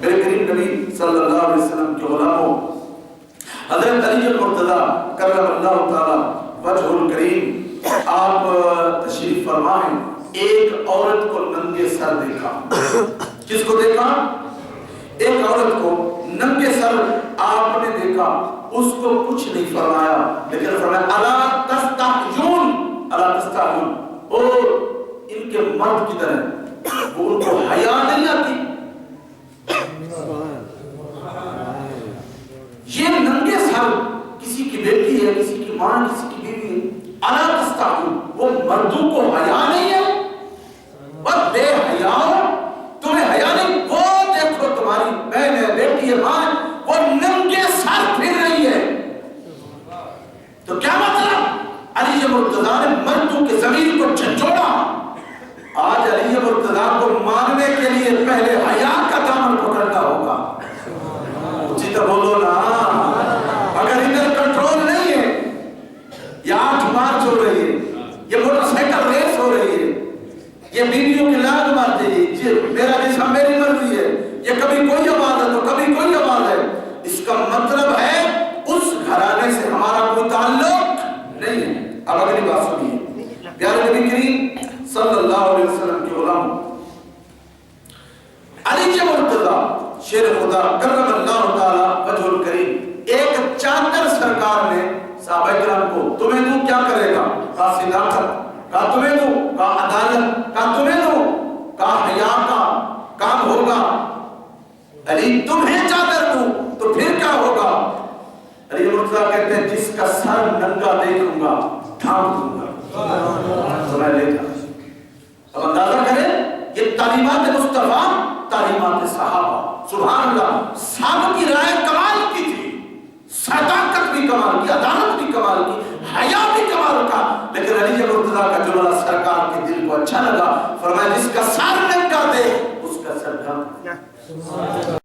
میرے کریم نبی صلی اللہ علیہ وسلم کے غلاموں، حضرت علی المرتضیٰ کرم اللہ تعالی وجہ الکریم، آپ تشریف فرمائیں، ایک عورت کو ننگے سر دیکھا۔ کس کو دیکھا؟ ایک عورت کو ننگے سر آپ نے دیکھا، اس کو کچھ نہیں فرمایا، لیکن فرمایا الا تستحیون، الا تستحیون، اور ان کے مرد کی طرح وہ ان کو حیا نہیں آتی؟ یہ ننگے سر کسی کی بیٹی ہے، کسی کی ماں، کسی کی بیوی ہے، الا تستحیون، وہ مردوں کو حیا نہیں ہے؟ اور بے حیا، تمہیں حیا نہیں؟ وہ دیکھو تمہاری بہن ہے، بیٹی ہے، ماں ہے، وہ ننگے سر پھر رہی ہے۔ تو کیا مطلب؟ علی مرتضیٰ نے مردوں کے ضمیر کو جھنجھوڑا۔ آج علی مرتضیٰ کو ماننے کے لیے پہلے حیا کا دامن پکڑنا ہوگا۔ اسی طرح بولو نا، اگر ادھر کنٹرول نہیں ہے، یہ 8 مارچ ہو رہی ہے، یہ موٹر سائیکل ریس ہو رہی ہے، یہ بیویوں کی لات مارتے ہیں، میرا جسم میری مرضی ہے، یہ کبھی کوئی آواز ہے تو کبھی کوئی آواز ہے، اس کا مطلب ہے اس گھرانے سے ہمارا کوئی تعلق نہیں ہے۔ اب اگلی بات سنیے، پیارے نبی کریم صلی اللہ علیہ وسلم کے غلاموں، علی مرتضیٰ شیر خدا کرم اللہ تعالی وجہ الکریم، ایک چادر سرکار نے صحابہ کرام کو، تمہیں دوں کیا کرے گا؟ کہا صداقت، کہا تمہیں دوں، کہا عدالت، کہا تمہیں دوں، کہا حیا کا کام ہوگا۔ علی تمہیں چادر دوں تو پھر کیا ہوگا؟ علی مرتضیٰ کہتے ہیں جس کا سر ننگا دیکھوں گا ڈھانپ دوں گا۔ سمجھ لے جا، اب اندازہ کریں، یہ تعلیمات مصطفیٰ، تعلیمات صحابہ، سبحان اللہ، صحابہ کی رائے کمال کی تھی، صداقت بھی کمال کی، عدالت بھی کمال کی، حیا بھی کمال کا، لیکن علی مرتضیٰ کا جملہ سرکار کے دل کو اچھا لگا، فرمایا جس کا سر ننگا دے اس کا سر ڈھانپ۔